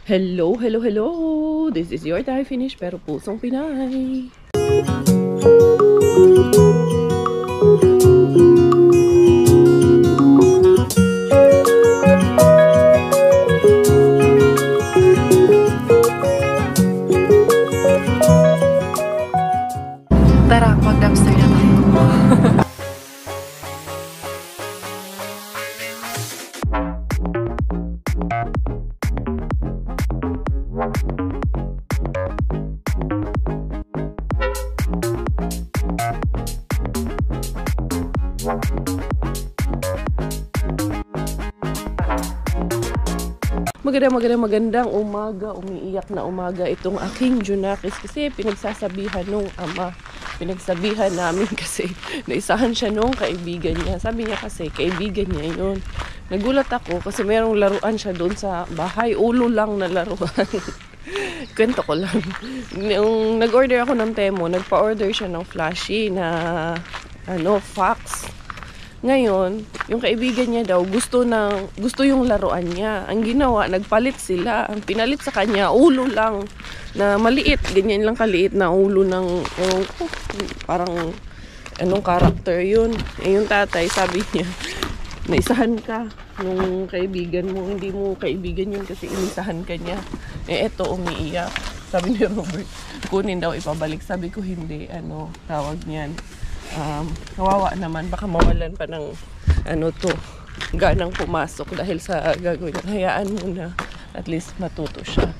Hello, hello, hello! This is your Thai Finish pero pusong Pinay. Tara, mag-dumpster na tayo. Magandang umaga, umiiyak na umaga itong aking Junakis kasi pinagsasabihan nung ama. Pinagsabihan namin kasi naisahan siya nung kaibigan niya. Sabi niya kasi kaibigan niya yun. Nagulat ako kasi mayroong laruan siya doon sa bahay. Ulo lang na laruan. Kwento ko lang. Nung nag-order ako ng Temo, nagpa-order siya ng flashy na fax. Ngayon, yung kaibigan niya daw, gusto yung laruan niya. Ang ginawa, nagpalit sila. Ang pinalit sa kanya, ulo lang na maliit. Ganyan lang kaliit na ulo ng, parang, anong character yun. Eh, yung tatay, sabi niya, naisahan ka nung kaibigan mo. Hindi mo kaibigan yun kasi inisahan ka niya. Eh, eto, umiiyak. Sabi ni Robert, kunin daw ipabalik. Sabi ko, hindi, tawag niyan. Kawawa naman, baka mawalan pa ng ganang pumasok dahil sa gagawin. Hayaan mo na at least matuto siya.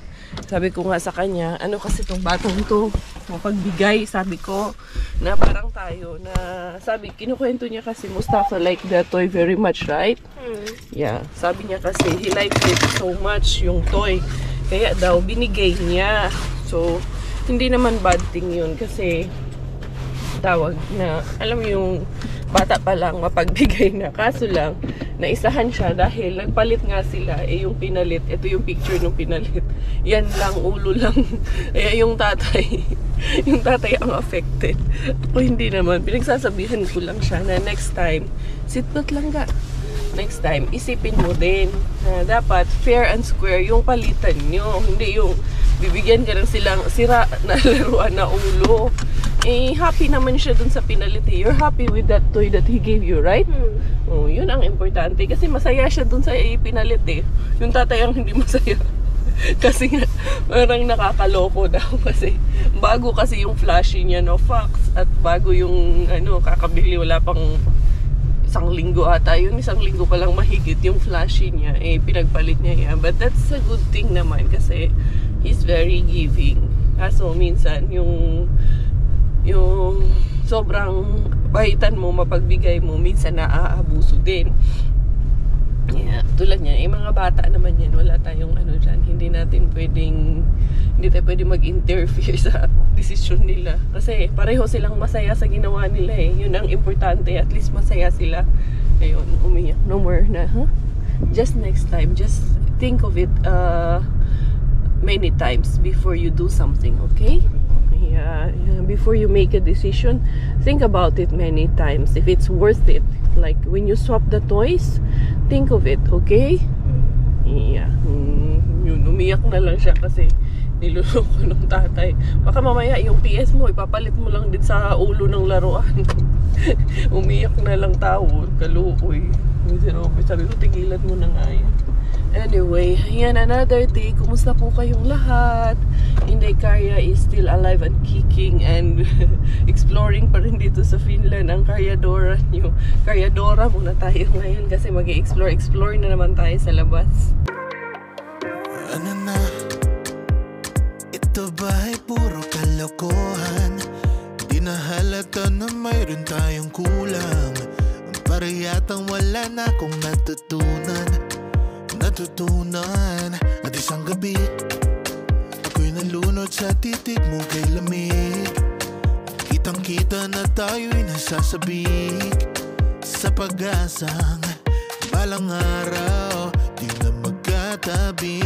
Sabi ko nga sa kanya, kasi itong batang to mapagbigay, sabi ko na parang tayo na sabi, kinukwento niya kasi Mustafa like that toy very much, right? Yeah, sabi niya kasi he likes it so much yung toy, kaya daw binigay niya. So hindi naman bad thing yun kasi tawag na, alam yung bata pa lang mapagbigay na. Kaso lang, naisahan siya dahil nagpalit nga sila. Eh yung pinalit, ito yung picture ng pinalit. Yan lang, ulo lang. Eh yung tatay ang affected. Ako hindi naman. Pinagsasabihan ko lang siya na next time, sitnot lang ka. Next time, isipin mo din na dapat fair and square yung palitan nyo. Hindi yung bibigyan ka ng silang sira na laruan na ulo. Eh, happy naman siya dun sa pinalit. You're happy with that toy that he gave you, right? Oh, yun ang importante. Kasi masaya siya dun sa pinalit eh. Yung tatay ang hindi masaya. Kasi nga, parang nakakaloko daw. Kasi, bago kasi yung flashy niya, fax. At bago yung, kakabili, wala pang 1 linggo ata. Yun, 1 linggo pa lang mahigit yung flashy niya. Eh, pinagpalit niya yan. But that's a good thing naman kasi he's very giving. Kaso, minsan, yung sobrang bahitan mo, mapagbigay mo, minsan naaabuso din. Yeah, tulad niya, mga bata naman yan, wala tayong dyan, hindi tayo pwedeng mag-interfere sa desisyon nila. Kasi pareho silang masaya sa ginawa nila eh. Yun ang importante, at least masaya sila. Ayun, umiyak. No more na, Just next time, just think of it many times before you do something, okay? Yeah, before you make a decision, think about it many times if it's worth it. Like when you swap the toys, think of it, okay? Yeah. Yun, umiyak na lang siya kasi niluloko ng tatay. Baka mamaya yung PS mo, ipapalit mo lang din sa ulo ng laruan. Umiyak na lang tao, kalukoy. Sabi ko, tigilan mo na nga yan. Anyway, yan another day. Kumusta po kayong lahat? Inday Karya is still alive and kicking and exploring pa rin dito sa Finland. Ang Karyadora nyo. Karyadora muna tayo ngayon kasi mag-explore na naman tayo sa labas. Ano na? Ito ba'y puro kalokohan? Di na halata na mayroon tayong kulang. Para yatang wala na akong natutunan at isang gabi ako'y nalunod sa titig mo kay lamig. Kitang kita na tayo'y nasasabik sa pag-asang balang araw di na magkatabi.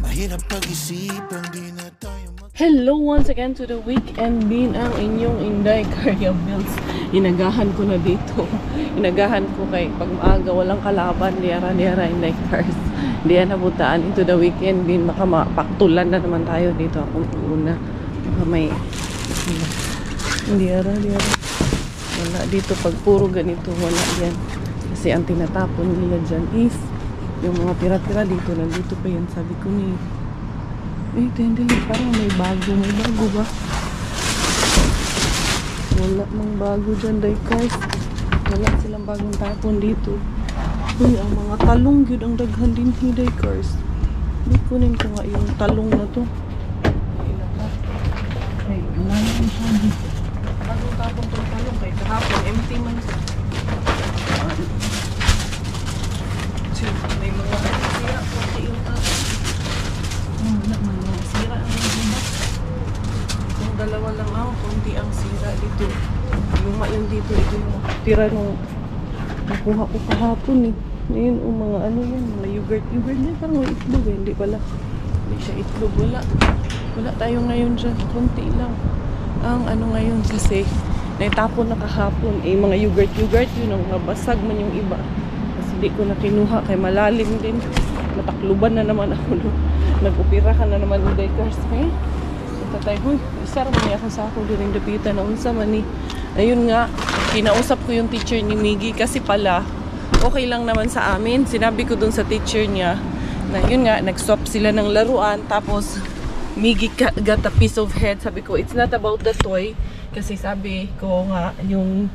Mahirap pag-isipang di na tayo Hello once again to the weekend din ang inyong Inday Karya Bills. Inagahan ko na dito. Inagahan ko kay pag maaga walang kalaban, niyara Inday Cars. Hindi yan nabutaan into the weekend. Baka mapaktulan na naman tayo dito. Akong una. Baka may... Hindi ara. Wala dito. Pag puro ganito, wala yan. Kasi ang tinatapon nila dyan is yung mga tira-tira dito. Nandito pa yan. Sabi ko ni... Tendeli, parang may bago. May bago ba? Wala mang bago dyan, guys. Wala silang bagong tapon dito. Uy, ang mga talong yun ang daghan din hiday cars. Hindi kunin ko nga yung talong na to. Ay, wala na yung siya dito. Bagong tapon tong talong kay kahapon. Empty man siya. May mga sira. Kunti yung wala man mga sira. Yung dalawa lang ako. Kunti ang sira dito. Yung dito. Ito yung tira nung nakuha ko kahapon eh. Ngayon, mga ano yun, mga yogurt na parang may itlog eh. Hindi pala. Hindi siya itlog. Wala tayo ngayon dyan. Kunti lang. Ang ano ngayon kasi naitapon na kahapon. Mga yogurt yun. Ang nabasag man yung iba. Kasi hindi ko na kinuha. Kaya malalim din. Matakluban na naman ako. Nag-upirahan na naman yung daycars. Ito tayo. Huy, isar mo niya ako sa ako. Diring dapitan na unsa man ni. Ayun nga, kinausap ko yung teacher ni Miggy kasi pala okay lang naman sa amin. Sinabi ko dun sa teacher niya na yun nga, nag-swap sila ng laruan tapos Miggy got a piece of head. Sabi ko, it's not about the toy kasi sabi ko nga, yung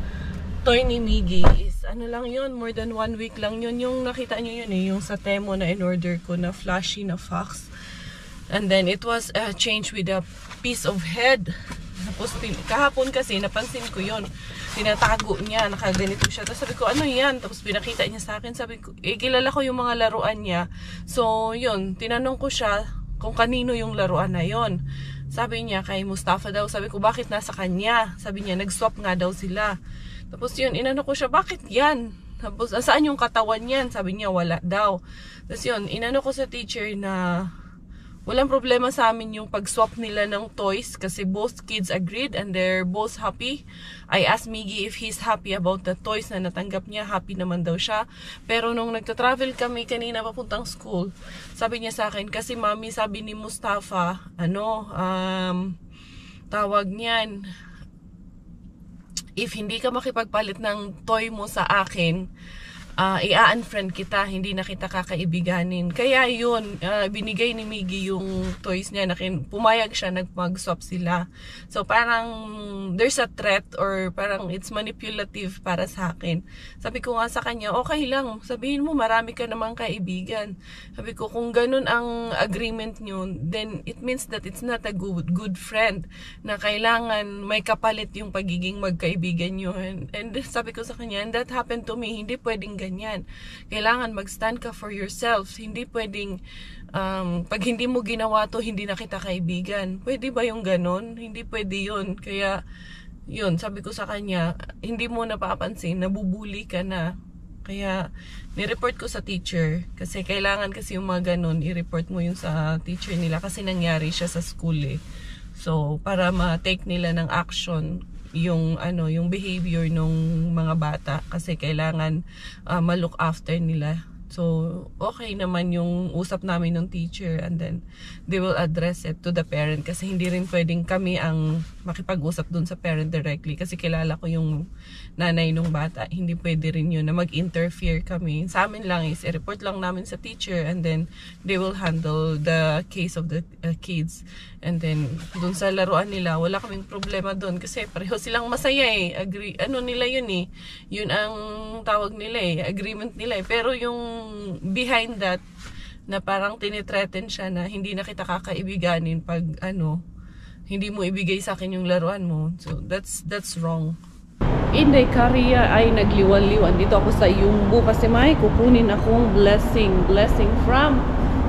toy ni Miggy is ano lang yun, more than 1 week lang yun. Yung nakita nyo yun eh, yung sa Temo na in-order ko na flashy na fox. And then it was changed with a piece of head. Tapos kahapon kasi napansin ko yon, tinatago niya, nakaganito siya. Tapos sabi ko, ano yan? Tapos pinakita niya sa akin, sabi ko, kilala ko yung mga laruan niya. So yun, tinanong ko siya kung kanino yung laruan na yon. Sabi niya kay Mustafa daw. Sabi ko, bakit nasa kanya? Sabi niya, nag-swap nga daw sila. Tapos yun, inano ko siya, bakit yan? Tapos saan yung katawan yan? Sabi niya, wala daw. Tapos yun, inano ko sa teacher na walang problema sa amin yung pag-swap nila ng toys kasi both kids agreed and they're both happy. I asked Miggy if he's happy about the toys na natanggap niya. Happy naman daw siya. Pero nung nagta-travel kami kanina papuntang school, sabi niya sa akin, kasi mami, sabi ni Mustafa, tawag niyan, if hindi ka makipagpalit ng toy mo sa akin, i-unfriend kita, hindi na kita kakaibiganin. Kaya yun, binigay ni Miggy yung toys niya, pumayag siya, nagpag-swap sila. So parang there's a threat or parang it's manipulative para sa akin. Sabi ko nga sa kanya, okay lang, sabihin mo marami ka namang kaibigan. Sabi ko, kung ganun ang agreement nyo, then it means that it's not a good friend, na kailangan may kapalit yung pagiging magkaibigan nyo. And sabi ko sa kanya, and that happened to me, hindi pwedeng ganyan. Kailangan mag-stand ka for yourself. Hindi pwedeng pag hindi mo ginawa to, hindi na kita kaibigan. Pwede ba yung ganon? Hindi pwede yun. Kaya yun, sabi ko sa kanya, hindi mo napapansin, nabubuli ka na. Kaya ni-report ko sa teacher kasi kailangan kasi yung mga ganon, i-report mo yung sa teacher nila kasi nangyari siya sa school eh. So para ma-take nila ng action yung yung behavior ng mga bata kasi kailangan ma-look after nila. So okay naman yung usap namin ng teacher and then they will address it to the parent kasi hindi rin pwedeng kami ang makipag-usap dun sa parent directly kasi kilala ko yung nanay ng bata. Hindi pwede rin yun na mag-interfere kami. Sa amin lang is i-report lang namin sa teacher and then they will handle the case of the kids. And then dun sa laruan nila, wala kaming problema dun kasi pareho silang masaya eh. Nila yun eh. Yun ang tawag nila eh. Agreement nila eh. Pero yung behind that, na parang tinitreaten siya na hindi na kita kakaibiganin pag hindi mo ibigay sa akin yung laruan mo. So that's wrong. Inday Karia ay nagliwan-liwan dito ako sa Yumbo kasi may kukunin akong blessing from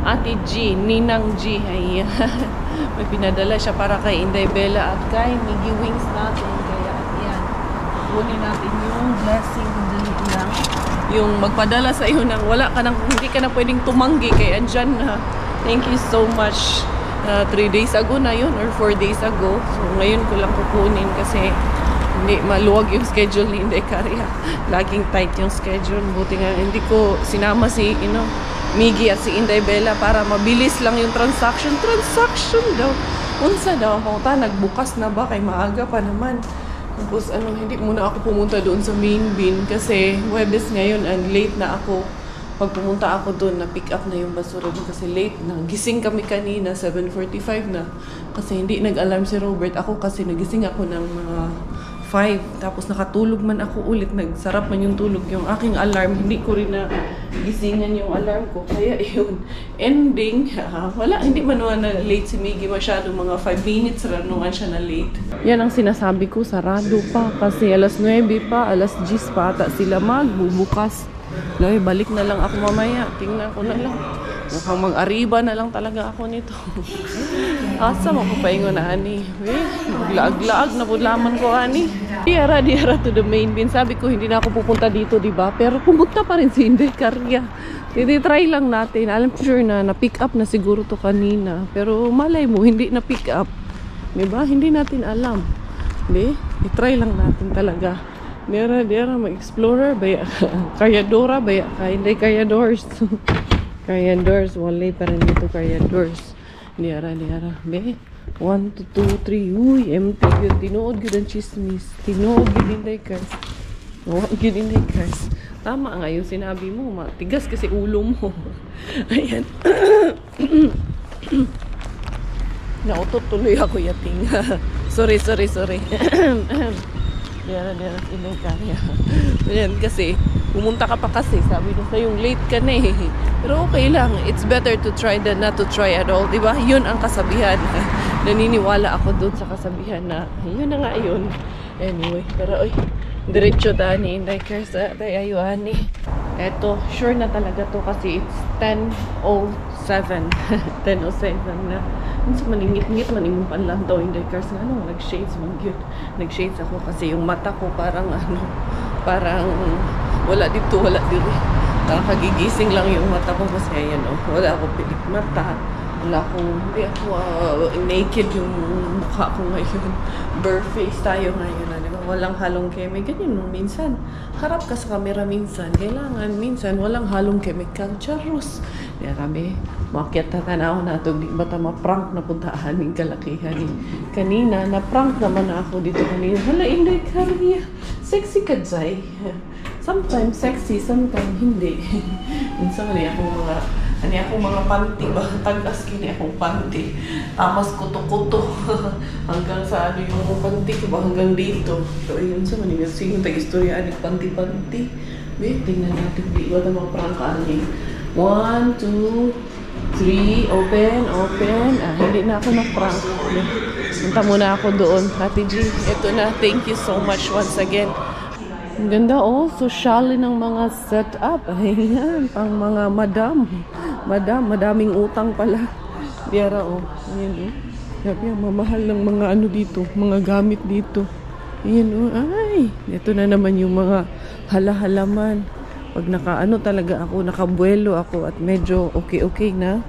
Ate G, Ninang G. Ay, may pinadala siya para kay Inday Bella at kay Miggy Wings natin. Kaya yan, kukunin natin yung blessing. Dali lang yung magpadala sa iyo ng hindi ka na pwedeng tumanggi kay andyan na. Thank you so much. 3 days ago na yun or 4 days ago. So ngayon ko lang kukunin kasi hindi maluwag yung schedule ni Inday Karia. Laging tight yung schedule. Buti nga hindi ko sinama si Miggy at si Inday Bella para mabilis lang yung transaction daw. Unsa daw ako ta nagbukas na ba kay maaga pa naman. Tapos hindi muna ako pumunta doon sa main bin kasi Huwebes ngayon and late na ako. Pag pumunta ako doon, na-pick up na yung basura doon kasi late na. Gising kami kanina, 7:45 na. Kasi hindi nag-alarm si Robert. Ako kasi nagising ako ng mga 5. Tapos nakatulog man ako ulit. Nagsarap man yung tulog. Yung aking alarm, hindi ko rin na gisingan yung alarm ko. Kaya yun, ending, wala, hindi man na late si Miggy masyado. Mga 5 minutes lang naman siya na late. Yan ang sinasabi ko, sarado pa. Kasi alas 9 pa, alas 10 pa ata sila magbubukas. Loy, balik na lang ako mamaya. Tingnan ko na lang. Mukhang mag-ariba na lang talaga ako nito. Asa mo ko paingon na, ani? Laag-laag na budlaman ko, ani. Diara to the main bin. Sabi ko, hindi na ako pupunta dito, diba? Pero pumunta pa rin si Inday Karya. Try lang natin. Alam sure na pick up na siguro to kanina. Pero malay mo, hindi na pick up. Diba? Hindi natin alam. Di? I-try lang natin talaga. Diara, mag-explorer, baya Kayadora, baya hindi Kayadors. Kayadors, walay pa rin dito Kayadors. Diara, be 1, 2, 3, uy, empty yun, tinood yun ang chismis, tinood yun Inday Kars. Yun Inday Kars. Tama nga yung sinabi mo, matigas kasi ulo mo. Ayan. Nautot tuloy ako yating. Sorry. Diara Inday Karya. Ayan kasi pumunta ka pa kasi sabi nung yung late ka na eh. Pero okay lang, it's better to try than not to try at all, di ba? Yun ang kasabihan. Naniniwala ako doon sa kasabihan na yun na nga yun. Anyway, pero diretso ni Inday Karya tayo ani. Eto, sure na talaga to kasi it's 10:07. 10:07 na. Minsan maningit-ngit, maningumpan lang daw Inday Karya. Nag-shades man yun. Nag-shades ako kasi yung mata ko parang parang wala dito, wala dito. Nakagigising lang yung mata ko kasi ayan wala akong pilik mata. Wala akong, hindi ako naked yung mukha ko ngayon. Bare face tayo ngayon. Diba? Walang halong chemical. Ganyan minsan. Harap ka sa camera minsan. Kailangan minsan walang halong chemical. Charros. Kaya kami, makiat na tanaw na ito. Di ba ma-prank na puntaan ng kalakihan. Kanina, na-prank naman ako dito kanina. Hala, Inday Karya. Sexy ka, Jai. Sometimes sexy, sometimes hindi. Minsan akong mga panty ba? Tagas kini akong panty. Tamas kuto-kuto. Hanggang sa yung panty ko ba? Hanggang dito. So, yun sa manila. Sige, tag-istorya aning panty-panty. Wait, tingnan natin. Di ba na mag-prank ani? 1, 2, 3. Open. Hindi na ako na-prank. Punta muna ako doon. Ate G, ito na. Thank you so much once again. Ang ganda social ng mga setup. Ayan, pang mga madaming utang pala. Diara ayan Sabi ang mamahal ng mga dito, mga gamit dito. Ayan ay, ito na naman yung mga halahalaman. Pag talaga ako, nakabuelo ako at medyo okay na.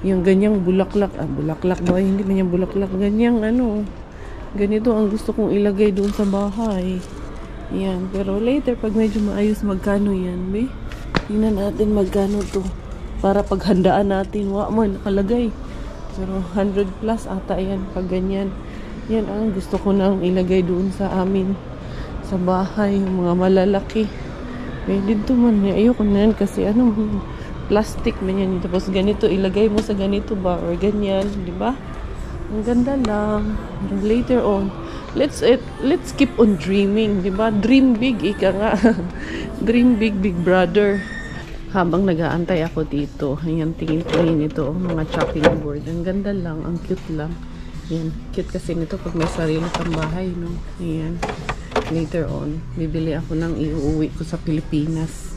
Yung ganyang bulaklak, bulaklak ba? Hindi man yung bulaklak, ganyang ganito ang gusto kong ilagay doon sa bahay. Yan, pero later pag medyo maayos magkano yan, be? Tingnan natin magkano to. Para paghandaan natin, nakalagay. Pero 100 plus ata yan, pag ganyan. Yan ang gusto ko nang ilagay doon sa amin. Sa bahay, yung mga malalaki. Dito man, ayoko na yan kasi plastic man yan. Tapos ganito, ilagay mo sa ganito ba? Or ganyan, di ba? Ang ganda lang. Later on, let's keep on dreaming, di ba? Dream big, ika nga. Dream big, big brother. Habang nag-aantay ako dito, ayan, tingin ko ito, mga chopping board. Ang ganda lang, ang cute lang. Ayan, cute kasi nito pag may sarili kang bahay, no? Ayan. Later on, bibili ako ng iuwi ko sa Pilipinas.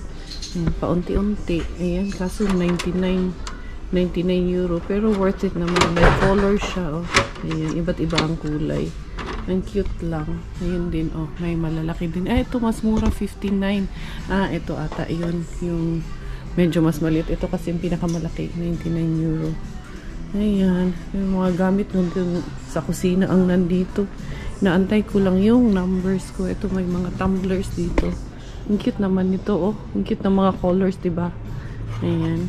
Ayan, paunti-unti. Ayan, kaso 99 euro. Pero worth it naman. May color siya, Ayan, iba't iba ang kulay. Ang cute lang. Ayun din, may malalaki din. Ito mas mura, 59. Ito ata, yun. Yung medyo mas maliit. Ito kasi yung pinakamalaki, 99 euro. Ayan. Yung mga gamit nun sa kusina ang nandito. Naantay ko lang yung numbers ko. Ito may mga tumblers dito. Ang cute naman nito, Ang cute ng mga colors, diba? Ayan.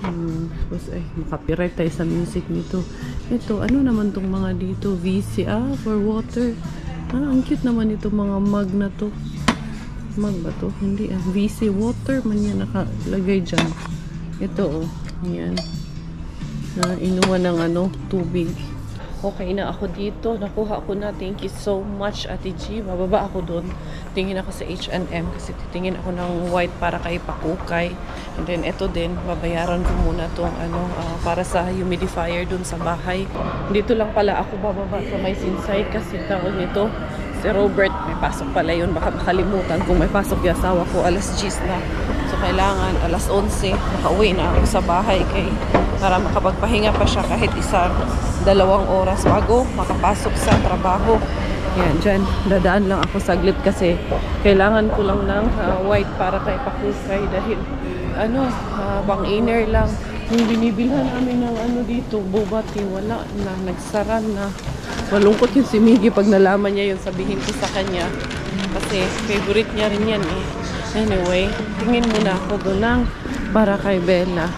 Tapos ay, copyright tayo sa music nito. Ito, ano naman tong mga dito? VC, for water. Ang cute naman itong mga mug na to. Mug ba to? Hindi, VC water man yan nakalagay dyan. Ito, ayan. Inuman ng tubig. Okay na ako dito. Nakuha ko na. Thank you so much, Ate G. Bababa ako doon. Tingin ako sa H&M kasi titingin ako ng white para kay pakukay. And then, ito din. Babayaran ko muna itong para sa humidifier doon sa bahay. Dito lang pala ako bababa sa may sinsay kasi tawag nito si Robert. May pasok pala yun. Baka makalimutan kung may pasok yung asawa ko. Alas 10 na. So, kailangan alas 11. Nakauwi na ako sa bahay para makapagpahinga pa siya kahit 1-2 oras bago makapasok sa trabaho. Yan, dyan. Dadaan lang ako saglit kasi kailangan ko lang ng white para kay pakukay dahil pang inner lang. Yung binibilhan namin ng dito, bubati, wala na, nagsara na. Malungkot yung si Miggy pag nalaman niya yun, sabihin ko sa kanya. Kasi favorite niya rin yan eh. Anyway, tingin muna ako doon ng para kay Bella.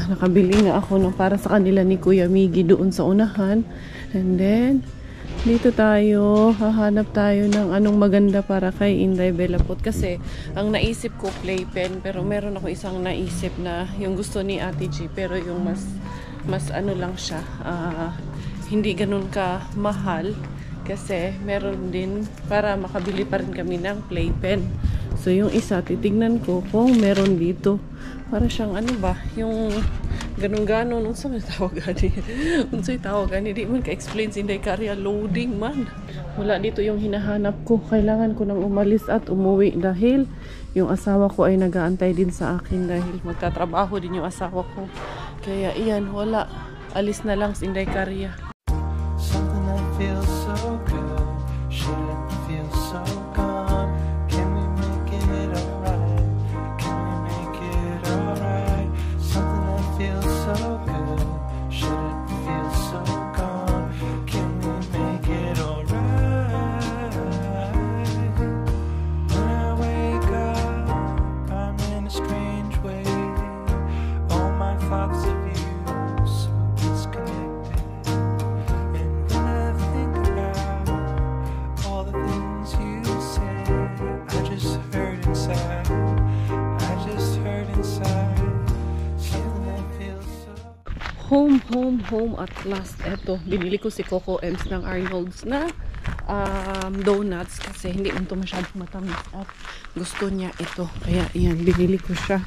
Nakabili nga ako para sa kanila ni Kuya Miggy doon sa unahan. And then, dito tayo, hahanap tayo ng anong maganda para kay Inday Bella Pot. Kasi, ang naisip ko playpen, pero meron ako isang naisip na yung gusto ni Ate G, pero yung mas lang siya, hindi ganun ka mahal. Kasi, meron din para makabili pa rin kami ng playpen. So, yung isa, titignan ko kung meron dito. Para siyang yung ganun-ganon. Unsa may tawagan niya? Unsa may tawagan niya? Di man ka-explain si Inday Karya. Loading man. Wala dito yung hinahanap ko. Kailangan ko nang umalis at umuwi dahil yung asawa ko ay nag-aantay din sa akin dahil magtatrabaho din yung asawa ko. Kaya iyan, wala. Alis na lang si Inday Karya. Something that feels so good shouldn't feel so gone. Can we make it alright? Can we make it alright? Something that feels so good shouldn't feel so gone. Can we make it alright? When I wake up, I'm in a strange way. All my thoughts of you so disconnected. Home at last. Eto, binili ko si Coco Ems ng Arnold's na donuts kasi hindi ito masyadong matamis at gusto niya ito. Kaya yan, binili ko siya.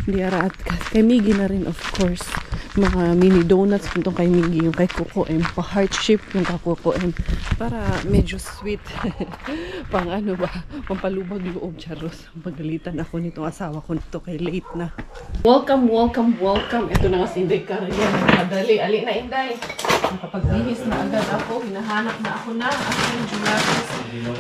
Hindi araat ka. Kay Miggy na rin of course. Mga mini donuts itong kay Miggy, yung kay Coco M. Pa heart shape yung kay Coco M. Para medyo sweet. Pang pampalubag loob, charos. Pagalitan ako nitong asawa ko nito kay late na. Welcome. Ito na nga si Inday Karya. Madali. Ali na Inday. Nakapagbihis na agad ako. Hinahanap na ako na aking gelatos.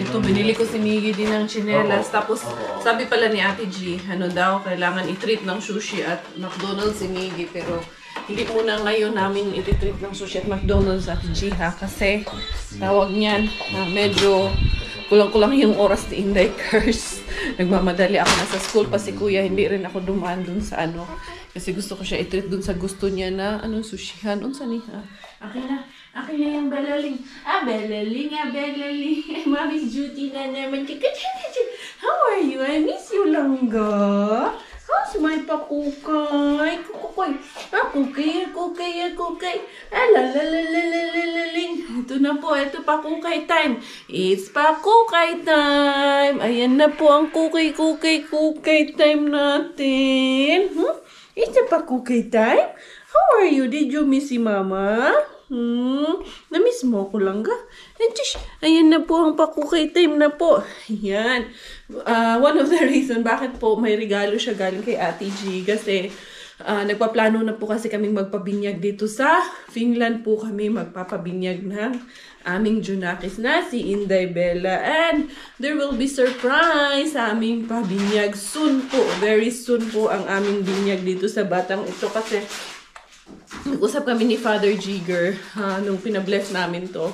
Ito, binili ko si Miggy din ng chinelas. Tapos, sabi pala ni Ate G, kailangan i-treat ng sushi at McDonald's si Miggy. Pero, hindi muna ngayon namin i-treat ng sushi at McDonald's Ate G ha. Kasi, tawag niyan, medyo kulang-kulang yung oras ni Inday Curse. Nagmamadali ako na sa school pa si Kuya. Hindi rin ako dumaan dun sa kasi gusto ko siya i-treat dun sa gusto niya na sushihan. Unsa ni ha? Akin na yung Belaling. Belaling. Mommy's duty na naman. How are you? I miss you, Langga. How's my pakukay? Kukay. Alalalalalaling. Ito na po, ito pakukay time. It's pakukay time. Ayan na po ang kukay time natin. It's a pakukay time. How are you? Did you miss si Mama? Na-miss mo ko lang ka? Ayan na po ang pakukay time na po. Ayan. One of the reason bakit po may regalo siya galing kay Ate G kasi nagpaplano na po kasi kaming magpabinyag dito sa Finland po kami magpapabinyag ng aming Junakis na si Inday Bella and there will be surprise sa aming pabinyag soon po. Very soon po ang aming binyag dito sa batang ito kasi nag-usap kami ni Father Jigger nung pinabless namin to.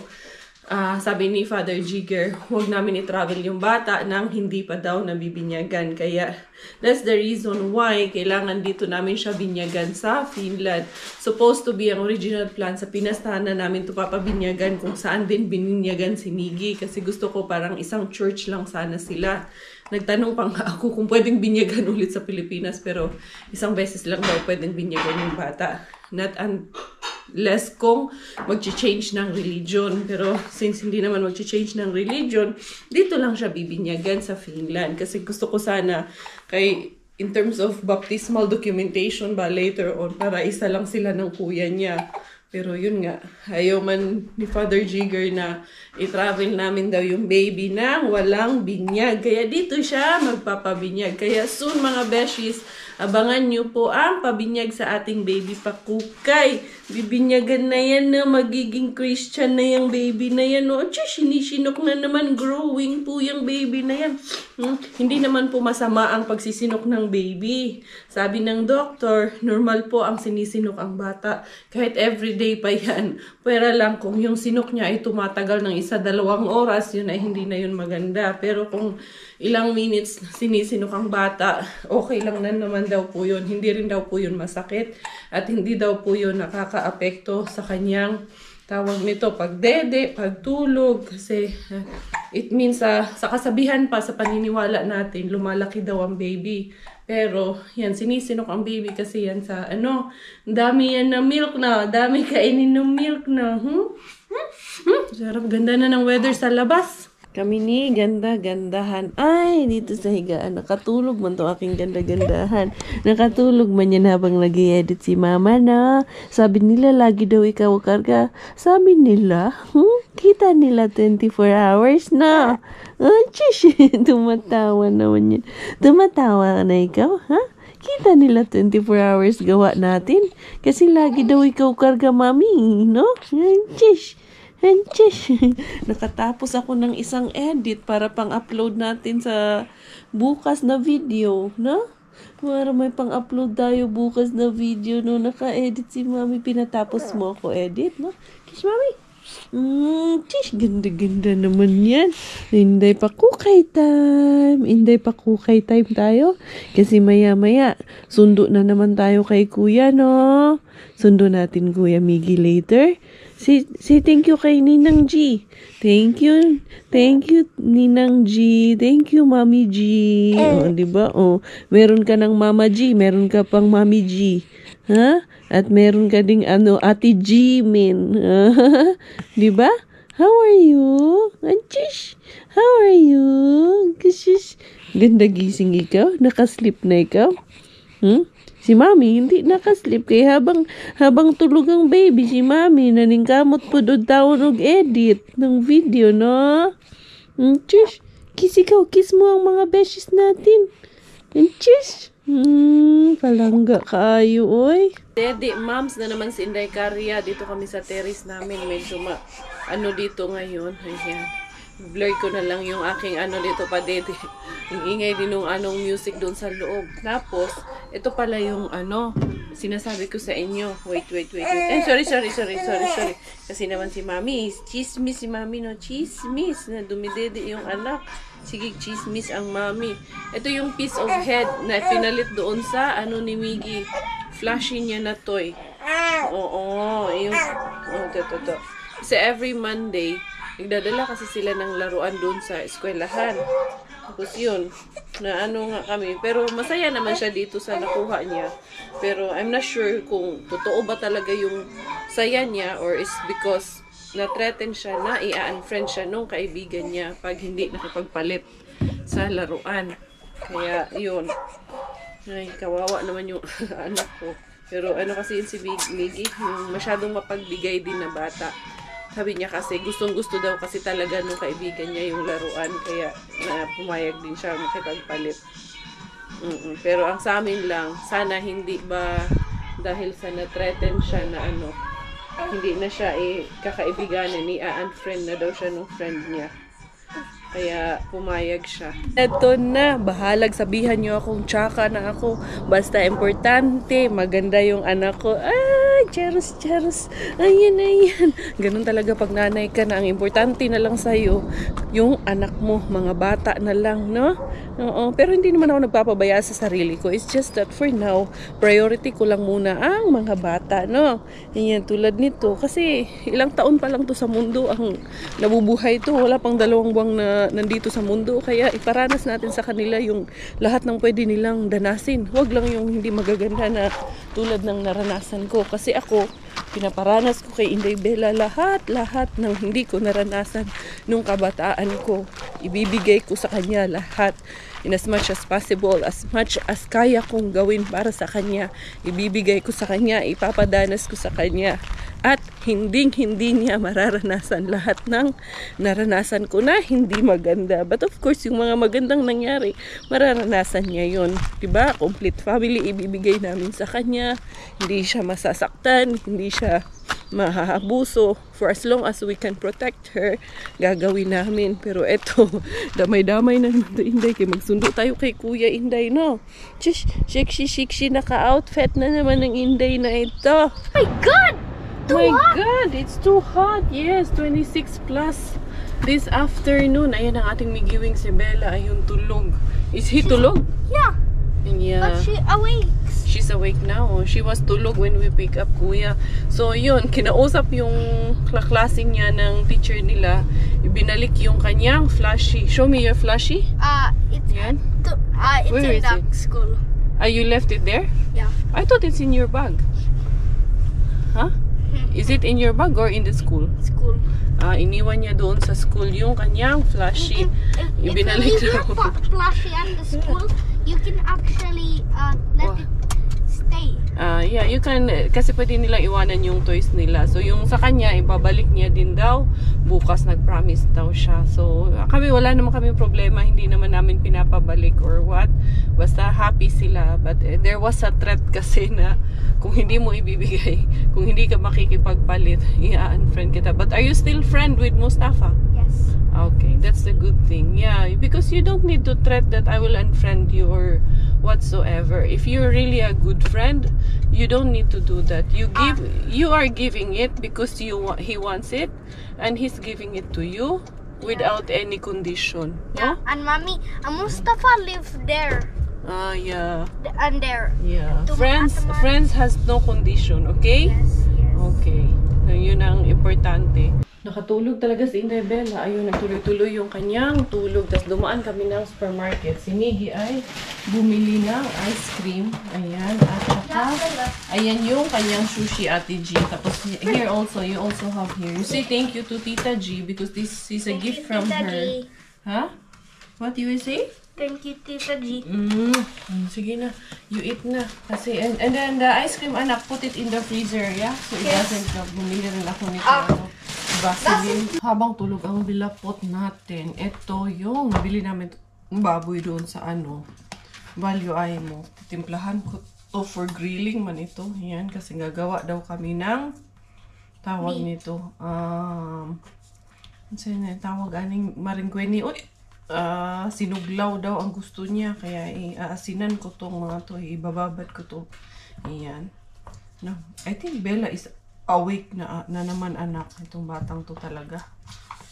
sabi ni Father Jigger, huwag namin i-travel yung bata nang hindi pa daw nabibinyagan. Kaya, that's the reason why kailangan dito namin siya binyagan sa Finland. Supposed to be ang original plan sa Pinas, na namin ito papabinyagan kung saan din bininyagan si Miggy. Kasi gusto ko parang isang church lang sana sila. Nagtanong pa nga ako kung pwedeng binyagan ulit sa Pilipinas, pero isang beses lang daw pwedeng binyagan yung bata. Not unless kung mag-change ng religion. Pero since hindi naman mag-change ng religion, dito lang siya bibinyagan sa Finland. Kasi gusto ko sana in terms of baptismal documentation ba later on, para isa lang sila ng kuya niya. Pero yun nga, ayaw man ni Father Jigger na i-travel namin daw yung baby na walang binyag. Kaya dito siya magpapabinyag. Kaya soon mga beshies, abangan nyo po ang pabinyag sa ating baby Pakukay. Bibinyagan na yan na magiging Christian na yung baby na yan. O, sinisinok na naman, growing po yung baby na yan. Hindi naman po masama ang pagsisinok ng baby. Sabi ng doktor, normal po ang sinisinok ang bata. Kahit everyday pa yan. Pwera lang kung yung sinok niya ay tumatagal ng 1-2 oras, yun ay hindi na yun maganda. Pero kung ilang minutes sinisinok ang bata, okay lang na naman daw po yun. Hindi rin daw po yun masakit. At hindi daw po yun nakakaapekto sa kanyang tawag nito, pagdede, pagtulog. Kasi it means sa kasabihan pa, sa paniniwala natin, lumalaki daw ang baby. Pero yan, sinisinok ang baby kasi yan sa dami yan na milk na, dami kainin ng milk na. Sarap, ganda na ng weather sa labas. Kami ni ganda-gandahan. Ay, dito sa higaan. Nakatulog man to aking ganda-gandahan. Nakatulog man yan habang nag-i-edit si mama na. Sabi nila, lagi daw ikaw karga. Sabi nila, kita nila 24 hours na. Chish, tumatawa naman yan. Tumatawa na ikaw, ha? Kita nila 24 hours gawa natin. Kasi lagi daw ikaw karga, mami, no? Chish. Nakatapos ako ng isang edit para pang-upload natin sa bukas na video, no? Para may pang-upload tayo bukas na video, no? Naka-edit si mami, pinatapos mo ako edit, no? Kiss mami. Ganda-ganda naman yan. Inday pa kukay time tayo. Kasi maya-maya, sundo na naman tayo kay kuya, no? Sundo natin kuya Miggy later. Say thank you kay Ninang G. Thank you Ninang G. Thank you Mami G. Diba? Meron ka ng Mama G, meron ka pang Mami G. Ha? At meron ka ding Ate G Min. Diba? How are you? Anchish. How are you? Kishish. Ganda gising ikaw? Nakaslip na ikaw? Si mami hindi nakaslip kay habang tulog ang baby, si mami naningkamot po doon taon og edit ng video, no? Chish, kiss mo ang mga beshes natin. Chish. Palangga kaayo, oy. Dede, moms na naman si Inday Karya. Dito kami sa terrace namin. Medyo dito ngayon. Ayan. Blur ko na lang yung aking dito pa, Dede. Yung ingay din ng music doon sa loob. Tapos, ito pala yung sinasabi ko sa inyo. Wait. Sorry. Kasi naman si mami, chismis si mami, no? Chismis na dumidede yung anak. Sige, chismis ang mami. Ito yung piece of head na pinalit doon sa ni Miggy. Flashy niya na toy. Oo, yung ito. Kasi every Monday, nagdadala kasi sila ng laruan doon sa eskwelahan. Tapos yun, na nga kami. Pero masaya naman siya dito sa nakuha niya. Pero I'm not sure kung totoo ba talaga yung saya niya or is because na-threaten siya na i-unfriend siya nung kaibigan niya pag hindi nakipagpalit sa laruan. Kaya yun. Ay, kawawa naman yung anak ko. Pero kasi yun si Miggy, yung masyadong mapagbigay din na bata. Sabi niya kasi gustong-gusto daw kasi talaga nung kaibigan niya yung laruan, kaya pumayag din siya makipagpalit. Pero ang sa amin lang, sana hindi ba dahil sa na-threaten siya na hindi na siya kakaibiganan, i-unfriend na daw siya nung friend niya. Kaya pumayag siya. Eto na, bahalag sabihan niyo akong tsaka na ako. Basta importante, maganda yung anak ko. Ay, Ayan, cheros. Ayan. Ganun talaga pag nanay ka na. Ang importante na lang sa'yo, yung anak mo, mga bata na lang, no? Oo, pero hindi naman ako nagpapabaya sa sarili ko. It's just that for now, priority ko lang muna ang mga bata, no? Ayan, tulad nito. Kasi ilang taon pa lang to sa mundo ang nabubuhay to. Wala pang 2 buwan na nandito sa mundo. Kaya iparanas natin sa kanila yung lahat ng pwede nilang danasin. Huwag lang yung hindi magaganda na tulad ng naranasan ko. Kasi ako, pinaparanas ko kay Inday Bella lahat ng hindi ko naranasan nung kabataan ko. Ibibigay ko sa kanya lahat. In as much as possible, as much as kaya kong gawin para sa kanya, ibibigay ko sa kanya, ipapadanas ko sa kanya. At hindi niya mararanasan lahat ng naranasan ko na hindi maganda. But of course, yung mga magandang nangyari, mararanasan niya yun. Diba? Complete family ibibigay namin sa kanya. Hindi siya masasaktan, hindi siya mahahabuso. For as long as we can protect her, gagawin namin. Pero eto, damay-damay na naman to Inday. Kaya magsundo tayo kay Kuya Inday, no? Shik-shi, naka-outfit na naman ng Inday na ito. My God! My God, it's too hot. Yes, 26 plus this afternoon. Ayan ang ating migiwing si Bella. Ayun, tulog. Is he tulog? Yeah, Yeah. but she awakes. She's awake now. She was tulog when we pick up Kuya. So, yun, kinausap yung klase niya ng teacher nila. Ibinalik yung kanyang flashy. Show me your flashy. It's Yan. it's Where in is the it? school. You left it there? Yeah. I thought it's in your bag. Huh? Is it in your bag or in the school? School. Iniwan niya doon sa school yung kanyang flashy. If you Ibinalik leave your daw. flashy at the school, you can actually let it stay. Yeah, you can, kasi pwede nilang iwanan yung toys nila. So, yung sa kanya, ibabalik niya din daw. Bukas nag-promise daw siya. So, kami, wala naman kami problema. Hindi naman namin pinapabalik or what. Basta happy sila. But there was a threat kasi na kung hindi mo ibibigay, kung hindi ka makikipagpalit, i-unfriend kita. But are you still friend with Mustafa? Yes. Okay, that's the good thing. Yeah, because you don't need to threat that I will unfriend you or whatsoever. If you're really a good friend, you don't need to do that. You are giving it because he wants it, and he's giving it to you without any condition. Yeah. No? And mommy, Mustafa lives there. Yeah. And there. Yeah. To Friends has no condition, okay? Yes. Okay. Yun ang importante. Nakatulog talaga si Inday Bella. Ayun, nagtuloy-tuloy yung kanyang tulog. Tapos dumaan kami ng supermarket. Si Miggy ay bumili ng ice cream. Ayan. At saka, ayan yung kanyang sushi, Ate G. Tapos here also, you also have here. You say thank you to Tita G because this is a gift from Tita her. G. Huh? What you will say? Thank you, Tita G. Sige na. You eat na. Kasi, and then the ice cream, anak, put it in the freezer, yeah? So it doesn't bumili rin ako nito. Vaseline. Habang tulog ang bilapot natin, ito yung nabili namin baboy doon sa Value ay mo. Timplahan ko to for grilling man ito. Yan, kasi gagawa daw kami ng tawag nito. Ano tawag aning maringgueni. Uy! Sinuglaw daw ang gusto niya. Kaya aasinan ko tong mga to. Ibababad ko to. Ayan. No, I think Bella is awake na naman anak. Itong batang to talaga.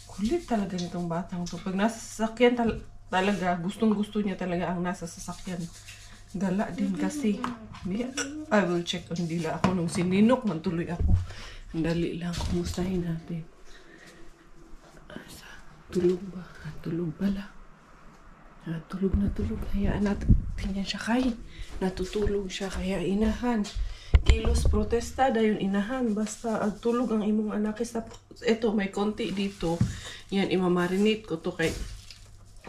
Kulit talaga nitong batang to. Pag nasa sasakyan talaga, gustong-gusto niya talaga ang nasa sasakyan. Gala din kasi. I will check on dila ako nung sininok. Mantuloy ako. Dali lang. Kumustahin natin. Tulog ba? Tulog pala. Tulog na tulog. Hayaan natin yan siya kain. Natutulog siya. Kaya inahan. Kilos protesta dayon inahan. Basta tulog ang imong anak. Ito, may konti dito. Yan, imamarinate ko to kay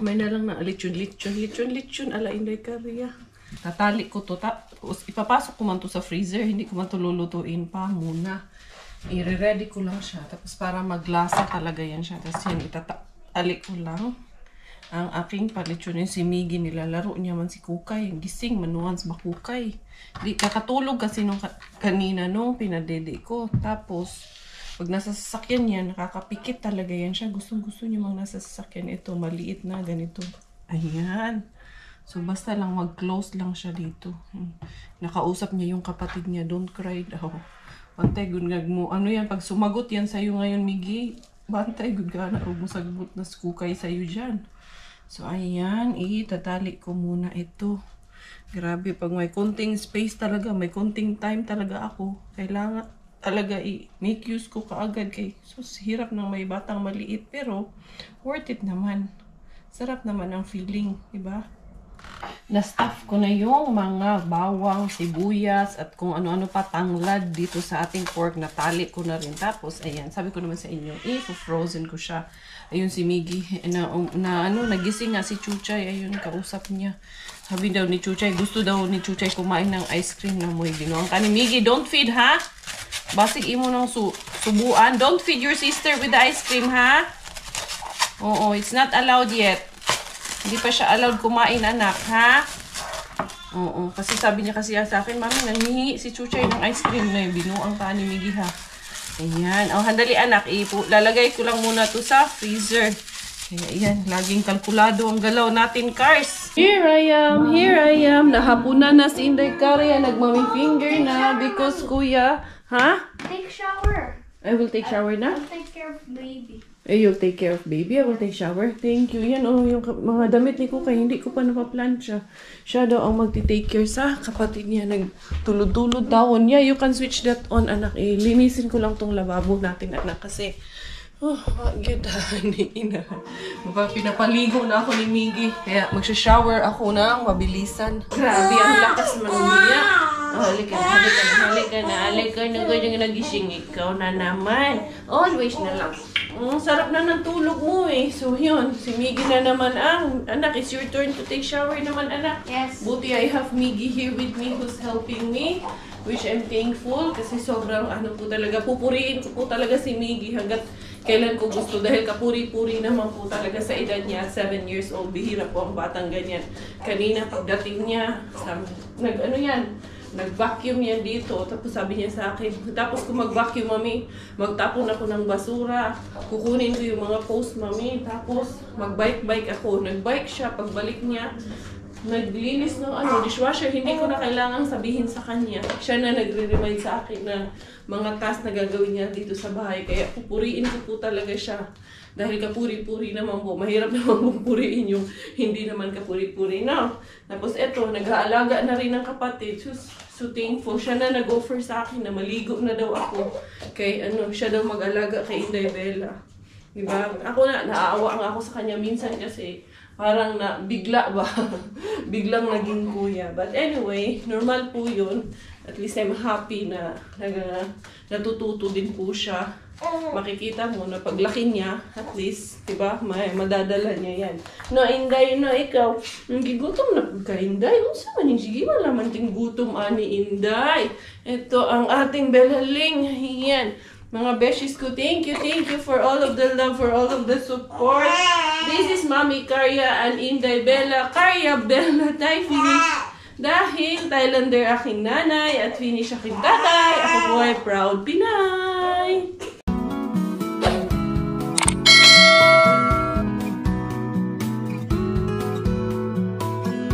may na lang na lechon ala Inday Karya. Tatali ko to. Ipapasok ko man to sa freezer. Hindi ko man to lulutuin pa muna. I-ready ko lang siya. Tapos para maglasa talaga yan siya. Tapos yan, itatali ko lang ang aking palitsyonin. Si Miggy, nilalaro niya man si Kukay. Gising, manuans ba Kukay? Di, kakatulog kasi nung kanina nung pinadede ko. Tapos, pag nasa sasakyan yan, nakakapikit talaga yan siya. Gustong-gusto niya mang nasa sasakyan. Ito, maliit na, ganito. Ayan. So, basta lang mag-close lang siya dito. Nakausap niya yung kapatid niya. Don't cry daw. Bantay gud nga mo. Ano yan, pag sumagot yan sa'yo ngayon, Miggy, bantay gud ka na, huwag mo sagot na skukay sa'yo dyan. So, ayan, itatali ko muna ito. Grabe, pag may konting space talaga, may konting time talaga ako, kailangan talaga i-make use ko kaagad kay sus, hirap ng may batang maliit, pero worth it naman. Sarap naman ang feeling, diba? Na-stuff ko na yung mga bawang, sibuyas, at kung ano-ano pa tanglad dito sa ating pork. Natali ko na rin. Tapos, ayan, sabi ko naman sa inyo, i-frozen ko siya. Ayun si Miggy, nagising nga si Chuchay, ayun, kausap niya. Sabi daw ni Chuchay, gusto daw ni Chuchay kumain ng ice cream na muy binuang ka ni Miggy. Don't feed, ha? Basig imo ng subuan. Don't feed your sister with the ice cream, ha? Oo, it's not allowed yet. Hindi pa siya allowed kumain, anak, ha? Oo, kasi sabi niya kasi sa akin, Mami, nangihi si Chuchay ng ice cream na yung binuang ka ni Miggy, ha? Ayan. Oh, handali, anak. Lalagay ko lang muna to sa freezer. Kaya, ayan. Laging kalkulado ang galaw natin, cars. Here I am. Nahapunan na si Inday Karya. Nagmami finger na because, kuya, ha? Take shower. I will take shower na? I'll take care of baby. You'll take care of baby. I will take shower. Thank you. Yan, oh, yung mga damit ni Kuka, hindi ko pa napaplansya. Siya daw ang magti-take care sa kapatid niya. Nagtulod-tulod tawon niya. You can switch that on, anak. Linisin ko lang tong lababo natin, anak. Kasi, ni ina. Pinapaligo na ako ni Miggy. Kaya magsha-shower ako na mabilisan. Grabe, ang lakas man umiyak. Halika na, nagising ikaw na naman. Always na lang. Sarap na ng tulog mo eh. So yun, si Miggy na naman ang anak. It's your turn to take shower naman, anak. Yes. Buti I have Miggy here with me who's helping me. Which I'm thankful kasi sobrang po talaga. Pupuriin ko po talaga si Miggy hanggat kailan ko gusto. Dahil kapuri-puri naman po talaga sa edad niya. 7 years old. Bihira po ang batang ganyan. Kanina pagdating niya, nag-vacuum yan dito. Tapos sabi niya sa akin, tapos kung mag-vacuum, Mami, magtapon ako ng basura. Kukunin ko yung mga post, Mami. Tapos mag-bike ako. Nag-bike siya. Pagbalik niya, naglinis ng dishwasher. Hindi ko na kailangang sabihin sa kanya. Siya na nagre-remind sa akin na mga task na gagawin niya dito sa bahay. Kaya pupuriin ko po talaga siya. Dahil kapuri-puri naman po. Mahirap naman pong puriin yung hindi naman kapuri-puri. No? Tapos eto, nag-aalaga na rin ng kapatid. So thankful. Siya na nag-offer sa akin na maligo na daw ako. Kay siya daw mag-alaga kay Inday Bella. Diba? Ako naaawa nga ako sa kanya minsan kasi parang bigla ba? Biglang naging kuya. But anyway, normal po yun. At least I'm happy na natututo din po siya. Makikita mo na paglaki niya, at least, diba, madadala niya yan. No, Inday, no, ikaw, gigutom na ka, Inday. Unsa man yung sige, wala man ting gutom, ani, Inday. Ito ang ating Bellaling. Yan. Mga beshies ko, thank you for all of the love, for all of the support. This is Mami Karya and Inday Bella. Karya Bella, tayo finish. Dahil Thailander aking nanay at finish aking tatay, ako po ay proud Pinay.